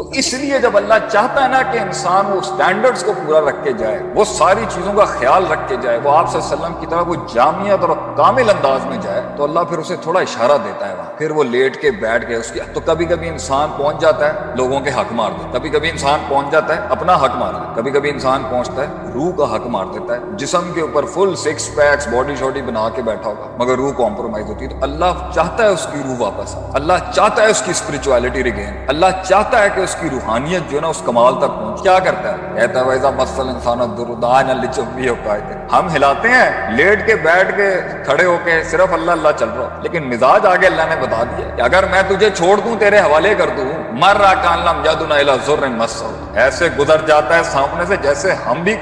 تو اس لیے جب اللہ چاہتا ہے نا کہ انسان وہ سٹینڈرڈز کو پورا رکھ کے جائے، وہ ساری چیزوں کا خیال رکھ کے جائے، وہ آپ صلی اللہ علیہ وسلم کی طرح وہ جامعیت اور کامل انداز میں جائے، تو اللہ پھر اسے تھوڑا اشارہ دیتا ہے وہاں، پھر وہ لیٹ کے بیٹھ کے اس کی تو کبھی کبھی انسان پہنچ جاتا ہے لوگوں کے حق مار دیتا ہے، کبھی کبھی انسان پہنچ جاتا ہے اپنا حق مار دیتا ہے، کبھی کبھی انسان پہنچتا ہے روح کا حق مار دیتا ہے، جسم کے اوپر فل سکس پیکس باڈی شاڈی بنا کے بیٹھا ہوگا مگر روح کمپرومائز ہوتی ہے، تو اللہ چاہتا ہے اس کی روح واپس آئے، اللہ چاہتا ہے اس کی اسپرچویلٹی ریگین، اللہ چاہتا ہے کہ اس کی روحانیت جو ہے نا اس کمال تک پہنچ، کیا کرتا ہے؟ کہتا ہے وَإِذَا مَسَّ الْإِنسَانَ الضُّرُّ دَعَانَا لِجَنبِهِ وَقَاعِدًا، ہم ہلاتے ہیں لیٹ کے بیٹھ کے کھڑے ہو کے صرف اللہ اللہ چل رہا، لیکن مزاج آگے اللہ نے بتا دیا کہ اگر میں تجھے چھوڑ دوں تیرے حوالے کر دوں، مَرَّ كَأَن لَّمْ يَدْعُنَا إِلَىٰ ضُرٍّ مَسَّهُ، ایسے گزر جاتا ہے سامنے سے جیسے ہم بھی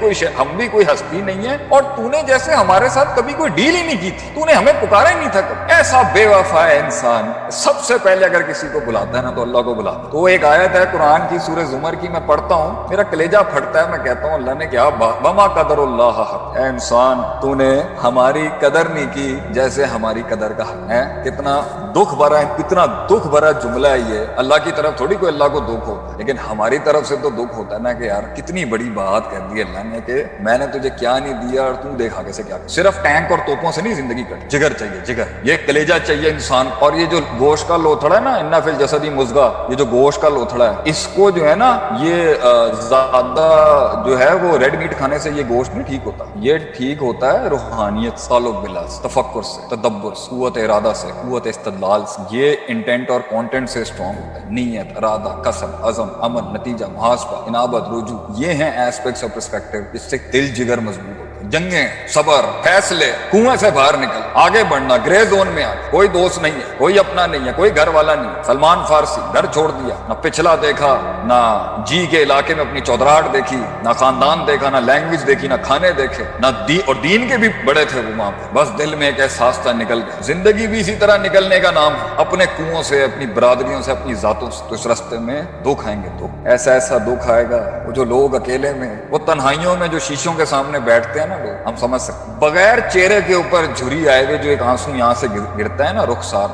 کوئی ہستی نہیں ہے، اور تو نے جیسے ہمارے ساتھ کبھی کوئی ڈیل ہی نہیں کی تھی، تو نے ہمیں پکارا ہی نہیں تھا کبھی۔ ایسا بے وفا ہے انسان، سب سے پہلے اگر کسی کو بلاتا ہے نا تو اللہ کو بلاتا ہے۔ تو ایک آیت ہے قرآن کی سورہ زمر کی، میں پڑھتا ہوں میرا کلیجہ پھٹتا ہے، میں کہتا ہوں اللہ نے کیا بات، وما قدر اللہ حق، اے انسان تو نے ہماری قدر نہیں کی جیسے ہماری قدر کا حق ہے۔ کتنا دکھ بھرا ہے، کتنا دکھ بھرا جملہ ہے یہ، اللہ کی طرف تھوڑی کوئی اللہ کو دکھ ہوتا ہے، لیکن ہماری طرف سے تو دکھ ہوتا ہے نا کہ یار کتنی بڑی بات کہہ دی اللہ نے کہ میں نے تجھے کیا نہیں دیا اور تو دیکھ آگے سے کیا۔ صرف ٹینک اور توپوں سے نہیں زندگی کٹ، جگر چاہیے، جگر، یہ کلیجہ چاہیے انسان۔ اور یہ جو گوشت کا لوتھڑا ہے نا، ان فی الجسد مضغہ، یہ جو گوشت کا لوتھڑا ہے، اس کو جو ہے نا یہ زیادہ جو ہے وہ ریڈ میٹ کھانے سے یہ گوشت نہیں ٹھیک ہوتا، یہ ٹھیک ہوتا ہے روحانیت، تعلق باللہ، تفکر سے، تدبر سے، قوت ارادہ سے، قوت استدلال سے، یہ انٹینٹ اور کانٹینٹ سے اسٹرانگ ہوتا ہے، نیت، ارادہ، قصد، عزم، عمل، نتیجہ، محاسبہ، انابت، رجوع، یہ ہیں ایسپیکٹس آف پرسپیکٹو جس سے دل جگر مضبوط ہوتا ہے۔ جنگیں، صبر، فیصلے، کنویں سے باہر نکل، آگے بڑھنا، گرے زون میں آ، کوئی دوست نہیں ہے، کوئی اپنا نہیں ہے، کوئی گھر والا نہیں ہے۔ سلمان فارسی گھر چھوڑ دیا، نہ پچھلا دیکھا، نہ جی کے علاقے میں اپنی چودراہٹ دیکھی، نہ خاندان دیکھا، نہ لینگویج دیکھی، نہ کھانے دیکھے، نہ اور دین کے بھی بڑے تھے وہ وہاں پہ، بس دل میں ایک احساس تھا، نکل گئے۔ زندگی بھی اسی طرح نکلنے کا نام ہے، اپنے کنووں سے، اپنی برادریوں سے، اپنی ذاتوں سے۔ تو اس راستے میں دکھ آئیں گے، دکھ، ایسا ایسا دکھ آئے گا، وہ جو لوگ اکیلے میں، وہ تنہائیوں میں جو شیشوں کے سامنے بیٹھتے ہیں نا لوگ، ہم سمجھ سکتے ہیں، بغیر چہرے کے اوپر جھری آئے ہوئے جو ایک آنسو یہاں سے گرتا ہے نا رخسار،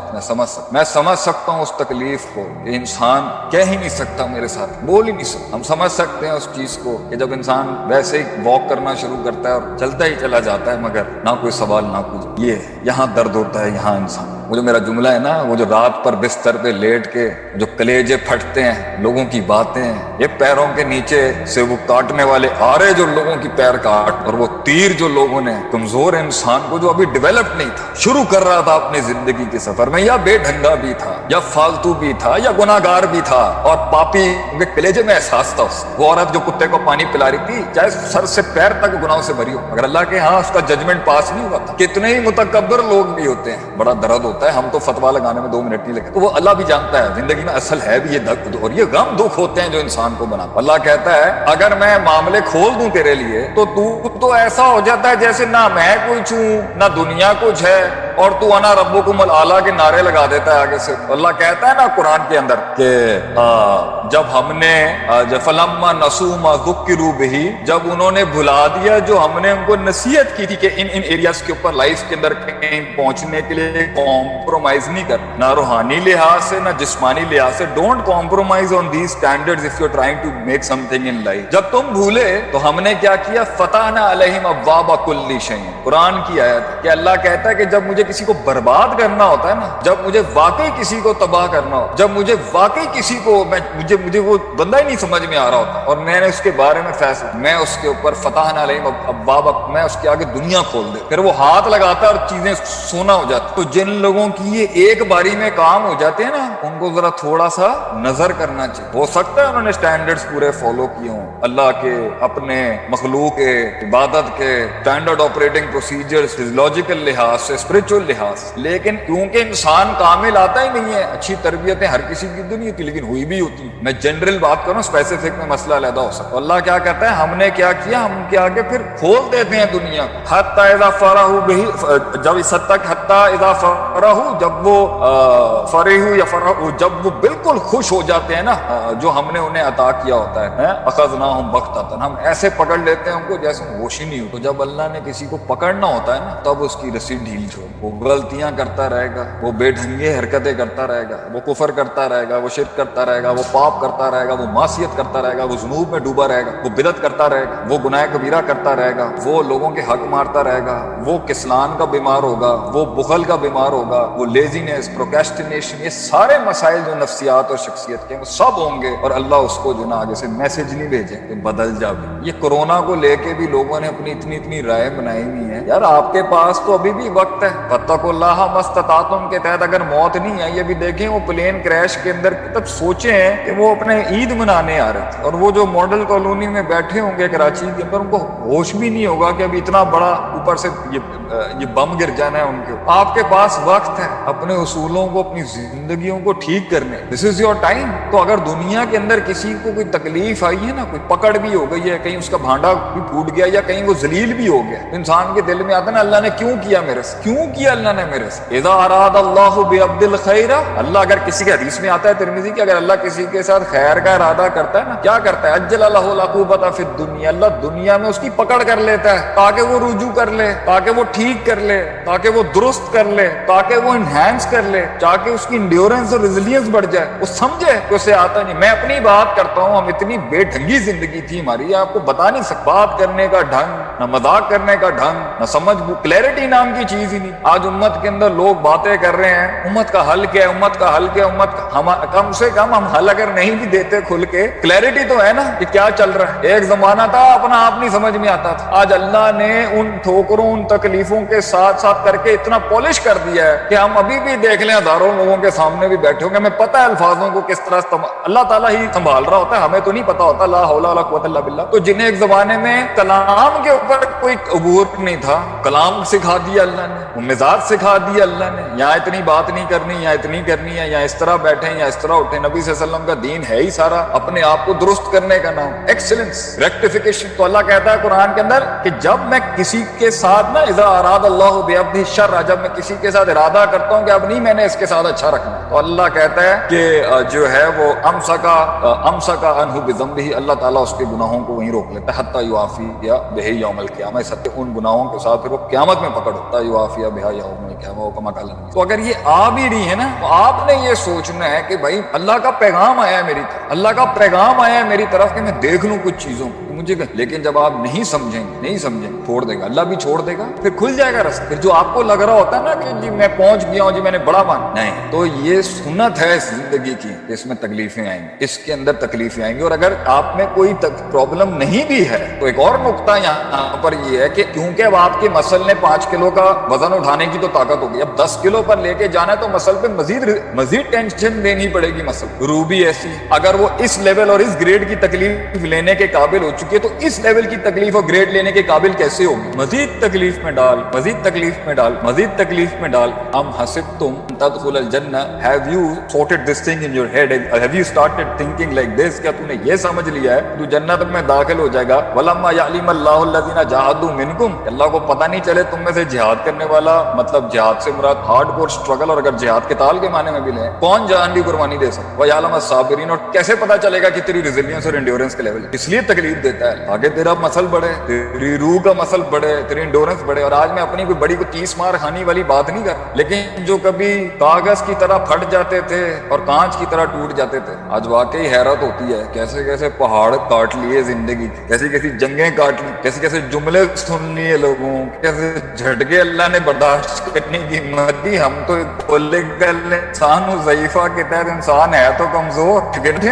میں سمجھ سکتا ہوں اس تکلیف کو کہ انسان کہہ ہی نہیں سکتا، میرے ساتھ بول ہی نہیں سکتا۔ ہم سمجھ سکتے ہیں اس چیز کو کہ جب انسان ویسے ہی واک کرنا شروع کرتا ہے اور چلتا ہی چلا جاتا ہے مگر نہ کوئی سوال نہ کچھ، یہ یہاں درد ہوتا ہے، یہاں انسان، وہ جو میرا جملہ ہے نا، وہ جو رات پر بستر پہ لیٹ کے جو کلیجے پھٹتے ہیں، لوگوں کی باتیں، یہ پیروں کے نیچے سے وہ کاٹنے والے آرے جو لوگوں کی پیر کاٹ، اور وہ تیر جو لوگوں نے کمزور انسان کو جو ابھی ڈیولپ نہیں تھا، شروع کر رہا تھا اپنے زندگی کے سفر میں، یا بے ڈھنگا بھی تھا، یا فالتو بھی تھا، یا گناہگار بھی تھا، اور پاپی کے کلیجے میں احساس تھا اس، وہ عورت جو کتے کو پانی پلا رہی تھی، چاہے سر سے پیر تک گناہوں سے بھری ہو، اگر اللہ کے ہاں اس کا ججمنٹ پاس نہیں ہوا تھا۔ کتنے ہی متکبر لوگ بھی ہوتے ہیں، بڑا درد ہوتا ہے، ہم تو فتوا لگانے میں 2 منٹ نہیں لگے، تو وہ اللہ بھی جانتا ہے زندگی میں اصل ہے بھی یہ درد اور یہ غم دکھ ہوتے ہیں جو انسان کو بنا۔ اللہ کہتا ہے اگر میں معاملے کھول دوں تیرے لیے تو ایسا ہو جاتا ہے جیسے نہ میں کچھ ہوں نہ دنیا کچھ ہے، اور تو انا ربکم الاعلی کے نعرے لگا دیتا ہے آگے سے۔ اللہ کہتا ہے نا قرآن کے اندر کہ جب ہم نے فلما نسوا ما ذکروا بہ، جب انہوں نے بھلا دیا جو ہم نے ان کو نصیحت کی تھی کہ ان ایریاز کے اوپر لائف کے اندر کہیں پہنچنے کے لیے کمپرومائز نہیں کرنا، نہ روحانی لحاظ سے نہ جسمانی لحاظ سے، don't compromise on these standards if you are trying to make something in life. جب تم بھولے تو ہم نے کیا کیا، فتحنا علیہم ابواب کل شیء، قرآن کی آیت کہ اللہ کہتا ہے کہ جب مجھے کسی کو برباد کرنا ہوتا ہے نا، جب مجھے واقعی کسی کو تباہ کرنا ہو، جب مجھے واقعی کسی کو مجھے وہ بندہ ہی نہیں سمجھ میں آ رہا ہوتا، اور میں نے اس کے بارے میں فیصلہ، میں اس کے اوپر فتحنا علیہم ابواب، میں اس کے آگے دنیا کھول دے، پھر وہ ہاتھ لگاتا ہے اور چیزیں سونا ہو جاتی۔ تو جن لوگوں کی یہ ایک باری میں کام ہو جاتے ہیں نا، ان کو ذرا تھوڑا سا نظر کرنا چاہیے۔ ہو سکتا ہے انہوں نے سٹینڈرڈز پورے فالو کیے ہوں، اللہ کے، اپنے مخلوق کے، عبادت کے سٹینڈرڈ آپریٹنگ پروسیجرز، فزیولوجیکل لحاظ سے، اسپرچل لحاظ سے، لیکن کیونکہ انسان کامل آتا ہی نہیں ہے، اچھی تربیتیں ہر کسی کی تو نہیں ہوتی لیکن ہوئی بھی ہوتی۔ میں جنرل بات کروں، اسپیسیفک میں مسئلہ علیحدہ ہو سکتا ہے۔ اللہ کیا کہتا ہے، ہم نے کیا کیا، ہم کے آگے پھر کھول دیتے ہیں دنیا کو، حتی اذا فرحوا بہ، جب اس حد تک، حتی اذا فرحوا، جب وہ فرحوا یا فرحوا، جب وہ بالکل خوش ہو جاتے ہیں نا جو ہم نے انہیں عطا کیا ہوتا ہے، اخذناہم بغتۃ، ہم ایسے پکڑ لیتے ہیں ان کو جیسے ہوش ہی نہیں ہو۔ تو جب اللہ نے کسی کو پکڑنا ہوتا ہے نا، تب اس کی رسی ڈھیل چھوڑ، وہ غلطیاں کرتا رہے گا، وہ بے ڈھنگے حرکتیں کرتا رہے گا، وہ کفر کرتا رہے گا، وہ شرک کرتا رہے گا، وہ پاپ کرتا رہے گا، وہ معصیت کرتا رہے گا، وہ ذنوب میں ڈوبا رہے گا، وہ بدعت کرتا رہے گا، وہ گناہ کبیرہ کرتا رہے گا، وہ لوگوں کے حق مارتا رہے گا، وہ کسلان کا بیمار ہوگا، وہ بخل کا بیمار ہوگا، وہ لیزینس، پروکیسٹینیشن، یہ سارے مسائل جو نفسیات اور شخصیت کے وہ سب ہوں گے، اور اللہ اس کو جو نا آگے سے میسج نہیں بھیجیں کہ بدل جا بھی۔ یہ کورونا کو لے کے بھی لوگوں نے اپنی اتنی رائے بنائی ہوئی ہے، یار آپ کے پاس تو ابھی بھی وقت ہے، فاتقوا اللہ ما استطعتم کے تحت اگر موت نہیں آئی، ابھی دیکھیں وہ پلین کریش کے اندر تب سوچے ہیں کہ وہ اپنے عید منانے آ رہے تھے، اور وہ جو ماڈل کالونی میں بیٹھے ہوں گے کراچی کے اندر، ان کو ہوش بھی نہیں ہوگا کہ ابھی اتنا بڑا اوپر سے یہ بم گر جانا ہے ان کے۔ آپ کے پاس وقت ہے اپنے اصولوں کو، اپنی زندگیوں کو ٹھیک کرنے، دس از یور ٹائم۔ تو اگر دنیا کے اندر کسی کو کوئی تکلیف آئی ہے نا، کوئی پکڑ بھی ہو گئی ہے، کہیں اس کا بھانڈا بھی پھوٹ گیا یا کہیں وہ ذلیل بھی ہو گیا، انسان کے دل میں آتا ہے نا اللہ نے کیوں کیا میرے سے، کیوں کیا اللہ نے میرے سے۔ اذا اراد اللہ بعبد الخیر، اللہ اگر کسی کے حدیث میں آتا ہے ترمذی کہ اگر اللہ کسی کے ساتھ خیر کا ارادہ کرتا ہے نا، کیا کرتا ہے، اجل له العقوبۃ فی الدنیا، اللہ دنیا میں اس کی پکڑ کر لیتا ہے تاکہ وہ رجوع کر لے، تاکہ وہ ٹھیک کر لے، تاکہ وہ درست کر لے، تاکہ وہ انہینس کر لے، تاکہ اس کی انڈیورنس اور ریزیلینس بڑھ جائے، وہ سمجھے کہ اسے آتا نہیں۔ میں اپنی بات کرتا ہوں، ہم اتنی بے ڈھنگی زندگی تھی ہماری، آپ کو بتا نہیں سکتا، بات کرنے کا ڈھنگ نہ، مذاق کرنے کا ڈھنگ نہ، سمجھ کلیئرٹی نام کی چیز ہی نہیں۔ آج امت کے اندر لوگ باتیں کر رہے ہیں، امت کا حل کیا ہے، امت کا حل کیا، امت کا کم سے کم ہم حل اگر نہیں بھی دیتے کھل کے، کلیئرٹی تو ہے نا کہ کیا چل رہا ہے۔ ایک زمانہ تھا اپنا آپ نہیں سمجھ میں آتا تھا، آج اللہ نے ان ٹھوکروں، ان تکلیفوں کے ساتھ ساتھ کر کے اتنا پالش کر دیا ہے کہ ہم ابھی بھی دیکھ لیں ہزاروں لوگوں کے سامنے بھی بیٹھے ہوں گے، ہمیں پتہ ہے الفاظوں کو کس طرح اللہ تعالیٰ ہی سنبھال رہا ہوتا ہے، ہمیں تو نہیں پتا ہوتا، لا حول ولا قوت الا باللہ۔ تو جنہیں ایک زمانے میں کلام کے اوپر کوئی عبور نہیں تھا، کلام سکھا دیا اللہ نے، وہ مزاج سکھا دیا اللہ نے، یہاں اتنی بات نہیں کرنی، یہاں اتنی کرنی ہے، یہاں اس طرح بیٹھیں یا اس طرح اٹھیں۔ نبی صلی اللہ علیہ وسلم کا دین ہے ہی سارا اپنے آپ کو درست کرنے کا نام، ایکسلنس، ریکٹیفیکیشن۔ تو اللہ کہتا ہے قرآن کے اندر کہ جب میں کسی کے ساتھ نا، اذا اراد اللہ بعبدہ الشر، جب میں کسی کے ساتھ ارادہ کرتا ہوں کہ اب نہیں میں نے اس کے ساتھ اچھا رکھنا، تو اللہ کہتا ہے کہ جو ہے وہ امسکا عنہ بذنبہ، اللہ تعالیٰ اس کے گناہوں کو وہیں روک لیتا ہے، حتی یوافی بہ یوم القیامہ، اس حد ان گناہوں کے ساتھ پھر وہ قیامت میں پکڑ ہوتا ہے، یوافی بہ یوم القیامہ وہ کما قال نبی۔ تو اگر یہ آ بھی رہی ہے نا، تو آپ نے یہ سوچنا ہے کہ بھائی اللہ کا پیغام آیا ہے میری طرف، اللہ کا پیغام آیا ہے میری طرف کہ میں دیکھ لوں کچھ چیزوں کو مجھے، لیکن جب آپ نہیں سمجھیں چھوڑ دے گا اللہ بھی، چھوڑ دے گا، پھر کھل جائے گا رستہ۔ پھر جو آپ کو لگ رہا ہوتا ہے نا کہ جی میں پہنچ گیا ہوں، جی میں نے بڑا مان، نہیں، تو یہ سنت ہے اس زندگی کی، اس میں تکلیفیں آئیں گی، اس کے اندر تکلیفیں آئیں گی۔ اور اگر آپ میں کوئی پرابلم نہیں بھی ہے تو ایک اور نقطہ یہاں پر یہ ہے کہ کیونکہ اب آپ کے مسل نے 5 کلو کا وزن اٹھانے کی تو طاقت ہوگی، اب 10 کلو پر لے کے جانا ہے تو مسل پہ مزید ٹینشن دینی پڑے گی۔ مسل روح بھی ایسی، اگر وہ اس لیول اور اس گریڈ کی تکلیف لینے کے قابل ہو چکی ہے تو اس لیول کی تکلیف اور گریڈ لینے کے قابل کیسے ہوگی؟ مزید تکلیف میں ڈال، مزید تکلیف میں ڈال، مزید تکلیف میں ڈال۔ ام حسبتم تدخل الجنہ، have you sorted this thing in your head, have you started thinking like this، کیا تم نے یہ سمجھ لیا ہے تو جنت میں داخل ہو جائے گا؟ ولما یعلم اللہ الذین جاہدوا منکم، اللہ کو پتہ نہیں چلے تم میں سے جہاد کرنے والا، مطلب جہاد سے مراد ہارڈ کور اسٹرگل، اور اگر جہاد کے تال کے معنی میں بھی لیں کون جان کی قربانی دے سکتا، ویعلم الصابرین، اور کیسے پتہ چلے گا کہ تیری ریزیلینس اور انڈیورنس کا لیول ہے، اس لیے تکلیف دیتا ہے آگے تیرا مسل بڑھے، تیری روح کا مسل بڑھے، تیری انڈیورنس بڑھے۔ اور آج میں اپنی کوئی بڑی کوئی 30 مار کھانی والی بات نہیں کر رہا، لیکن جو کبھی کاغذ کی طرح پھٹ جاتے تھے اور کانچ کی طرح ٹوٹ جاتے تھے، آج واقعی حیرت ہوتی ہے کیسے کیسے پہاڑ کاٹ لیے زندگی، کیسی کیسی جنگیں کاٹ لی، کیسے کیسے جملے سن لیے لوگوں، کیسے جھٹکے اللہ نے برداشت کرنے کی ہمت دی۔ ہم تو انسان و ضعیفہ کے تحت انسان ہے تو کمزور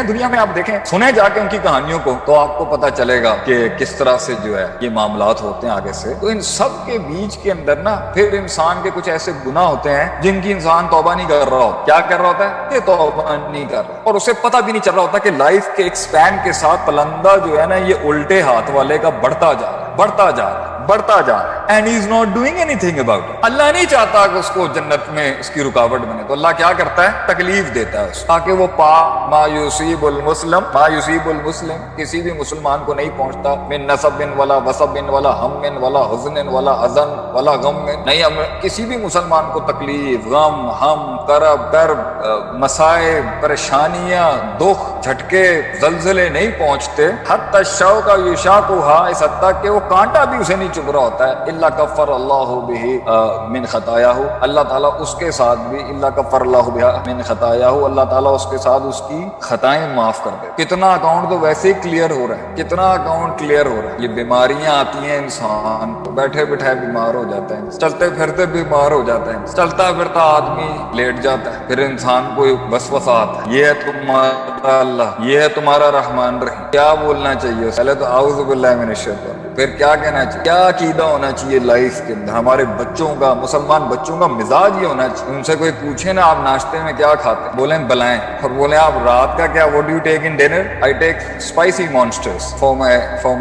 دنیا میں، آپ دیکھیں سنیں جا کے ان کی کہانیوں کو تو آپ کو پتہ چلے گا کہ کس طرح سے جو ہے یہ معاملات ہوتے ہیں آگے سے۔ تو ان سب کے بیچ کے اندر نا پھر انسان کے کچھ ایسے گناہ ہوتے ہیں جن کی انسان توبہ نہیں کر رہا ہوتا۔ کیا کر رہا ہوتا ہے؟ یہ توبہ نہیں کر رہا، اور اسے پتہ بھی نہیں چل رہا ہوتا کہ لائف کے ایک سپین کے ساتھ پلندہ جو ہے نا یہ الٹے ہاتھ والے کا بڑھتا جا رہا ہے، بڑھتا جا رہا ہے، بڑھتا جا رہا ہے، and he is not doing anything about it. Allah نہیں چاہتا کہ اس کو جنت میں اس کی رکاوٹ بنے، تو اللہ کیا کرتا ہے؟ تکلیف دیتا ہے اس تاکہ وہ ما یصیب المسلم، ما یصیب المسلم، کسی بھی مسلمان کو نہیں پہنچتا، من نصب ولا وصب ولا ہم ولا حزن ولا حزن ولا غم، نہیں کسی بھی مسلمان کو تکلیف، غم، ہم، کرب، درب، مسائب، پریشانیاں، دکھ، جھٹکے، زلزلے نہیں پہنچتے۔ حتی الشوک یشاقھا، اس حد تک کہ وہ کانٹا بھی اسے نہیں چپ رہا ہوتا ہے الا کفر اللہ بہ من خطایاہ، اللہ تعالیٰ اس کے ساتھ بھی الا کفر اللہ بہ من خطایاہ، اللہ تعالیٰ اس کے ساتھ اس کی خطائیں معاف کر دے۔ کتنا اکاؤنٹ تو ویسے ہی کلیئر ہو رہا ہے، کتنا اکاؤنٹ کلیئر ہو رہا ہے۔ یہ بیماریاں آتی ہیں، انسان بیٹھے بیٹھے بیمار ہو جاتا ہے، چلتے پھرتے بیمار ہو جاتا ہے، چلتا پھرتا آدمی لیٹ جاتا ہے، پھر انسان کو وسوسہ آتا ہے، یہ ہے تمہارا اللہ، یہ ہے تمہارا رحمان رحیم۔ کیا بولنا چاہیے؟ پہلے تو اعوذ باللہ من الشیطان، پھر کیا کہنا چاہیے؟ کیا عقیدہ ہونا چاہیے لائف کے اندر؟ ہمارے بچوں کا، مسلمان بچوں کا مزاج یہ ہونا چاہیے، ان سے کوئی پوچھے نا آپ ناشتے میں کیا کھاتے ہیں، بولیں بلائیں، اور بولیں آپ رات کا کیا what do you take in dinner? I take spicy monsters for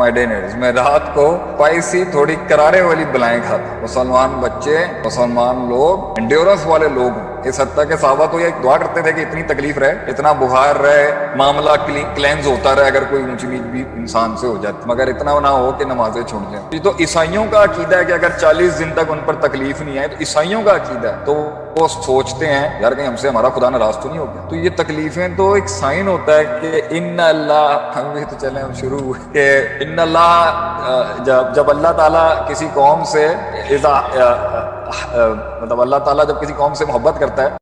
my dinners۔ میں رات کو اسپائسی تھوڑی کرارے والی بلائیں کھاتا ہوں۔ مسلمان بچے، مسلمان لوگ انڈیورنس والے لوگ ہوں، اس حد تک کہ صحابہ تو یہ دعا کرتے تھے کہ اتنی تکلیف رہے، اتنا بخار رہے، معاملہ کلینز ہوتا رہے اگر کوئی اونچی نیچ بھی انسان سے ہو جاتی، مگر اتنا نہ ہو کہ نمازیں چھوڑ جائیں۔ یہ تو عیسائیوں کا عقیدہ ہے کہ اگر 40 دن تک ان پر تکلیف نہیں آئے تو عیسائیوں کا عقیدہ ہے، تو وہ سوچتے ہیں یار کہیں ہم سے ہمارا خدا ناراض تو نہیں ہو گیا۔ تو یہ تکلیفیں تو ایک سائن ہوتا ہے کہ ان اللہ، ہم بھی تو چلیں ہم شروع ہوئے کہ ان اللہ، جب اللہ تعالیٰ کسی قوم سے مطلب اللہ تعالیٰ جب کسی قوم سے محبت کرتا ہے